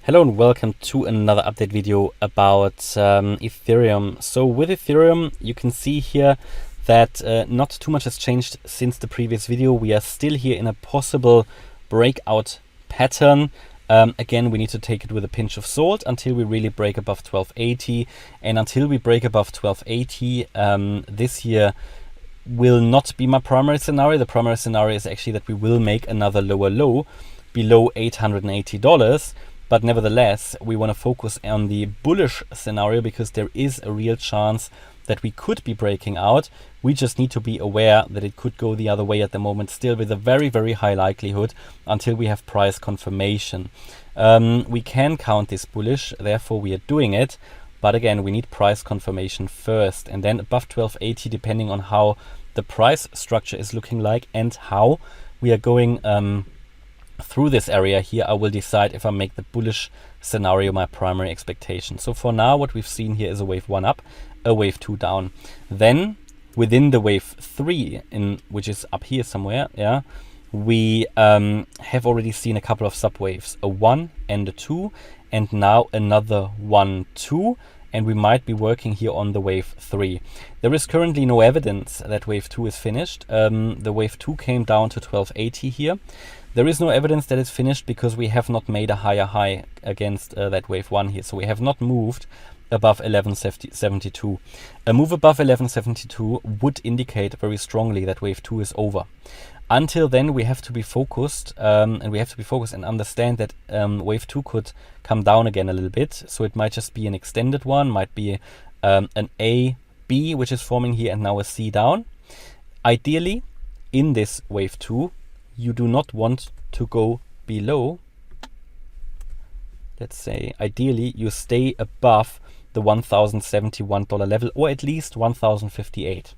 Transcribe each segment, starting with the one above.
Hello and welcome to another update video about Ethereum. So with Ethereum, you can see here that not too much has changed since the previous video. We are still here in a possible breakout pattern. Again, we need to take it with a pinch of salt until we really break above 1280. And until we break above 1280, this here will not be my primary scenario. The primary scenario is actually that we will make another lower low below $880. But nevertheless, we want to focus on the bullish scenario because there is a real chance that we could be breaking out. We just need to be aware that it could go the other way at the moment, still with a very, very high likelihood until we have price confirmation. We can count this bullish, therefore we are doing it. But again, we need price confirmation first, and then above 1280, depending on how the price structure is looking like and how we are going through this area here, I will decide if I make the bullish scenario my primary expectation. So for now, what we've seen here is a wave 1 up, a wave 2 down. Then within the wave 3, which is up here somewhere, yeah, we have already seen a couple of subwaves, a 1 and a 2, and now another 1, 2, and we might be working here on the wave 3. There is currently no evidence that wave 2 is finished. The wave 2 came down to 1280 here. There is no evidence that it's finished because we have not made a higher high against that wave 1 here. So we have not moved above 1172. A move above 1172 would indicate very strongly that wave 2 is over. Until then, we have to be focused, and understand that wave 2 could come down again a little bit. So it might just be an extended one, might be an A, B, which is forming here, and now a C down. Ideally, in this wave 2, you do not want to go below, let's say, ideally, you stay above the $1,071 level, or at least $1,058.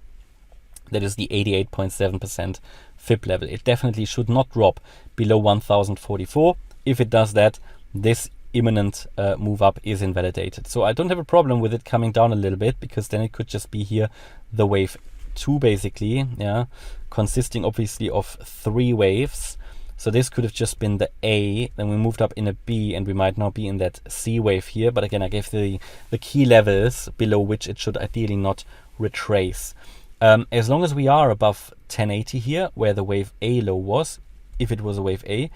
That is the 88.7% FIB level. It definitely should not drop below 1,044. If it does that, this imminent move up is invalidated. So I don't have a problem with it coming down a little bit, because then it could just be here the wave 2 basically, yeah, consisting obviously of 3 waves. So this could have just been the A, then we moved up in a B, and we might now be in that C wave here. But again, I gave the key levels below which it should ideally not retrace. As long as we are above 1080 here, where the wave A low was, if it was a wave A,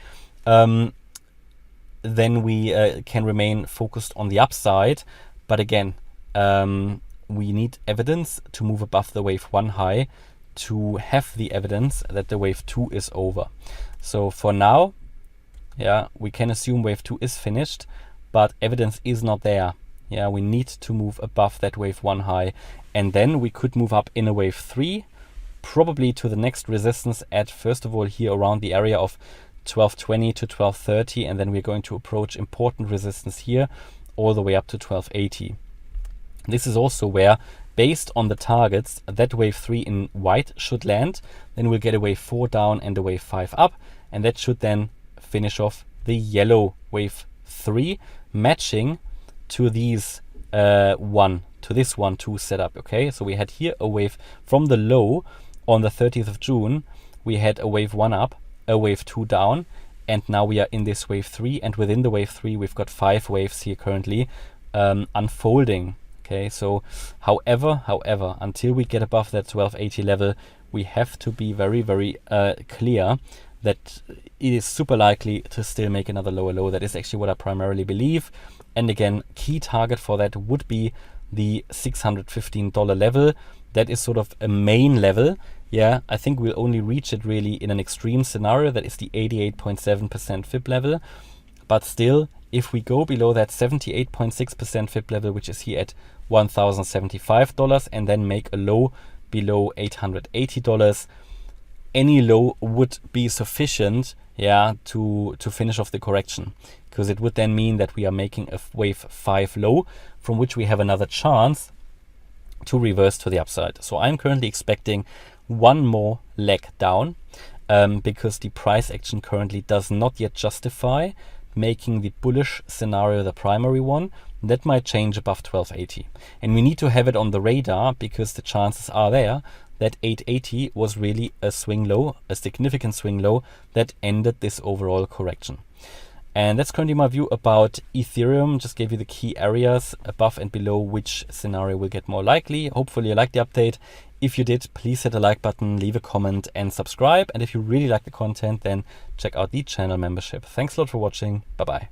then we can remain focused on the upside. But again, we need evidence to move above the wave 1 high to have the evidence that the wave 2 is over. So for now, yeah, we can assume wave 2 is finished, but evidence is not there. Yeah, we need to move above that wave 1 high, and then we could move up in a wave 3, probably to the next resistance at, first of all, here around the area of 1220 to 1230, and then we're going to approach important resistance here all the way up to 1280. This is also where, based on the targets, that wave 3 in white should land. Then we'll get a wave 4 down and a wave 5 up, and that should then finish off the yellow wave 3, matching to these this 1-2 setup. Okay, so we had here a wave from the low on the 30th of June. We had a wave 1 up, a wave 2 down, and now we are in this wave 3, and within the wave 3 we've got 5 waves here currently unfolding. Okay, so however, until we get above that 1280 level, we have to be very, very clear that it is super likely to still make another lower low. That is actually what I primarily believe. And again, key target for that would be the $615 level. That is sort of a main level. Yeah, I think we'll only reach it really in an extreme scenario. That is the 88.7% FIB level. But still, if we go below that 78.6% FIB level, which is here at $1,075, and then make a low below $880, any low would be sufficient, yeah, to finish off the correction, because it would then mean that we are making a wave 5 low, from which we have another chance to reverse to the upside. So I'm currently expecting one more leg down, because the price action currently does not yet justify making the bullish scenario the primary one. That might change above 1280, and we need to have it on the radar, because the chances are there that 880 was really a swing low, a significant swing low that ended this overall correction. And that's currently my view about Ethereum. Just gave you the key areas above and below which scenario will get more likely. Hopefully you liked the update. If you did, please hit the like button, leave a comment and subscribe. And if you really like the content, then check out the channel membership. Thanks a lot for watching. Bye-bye.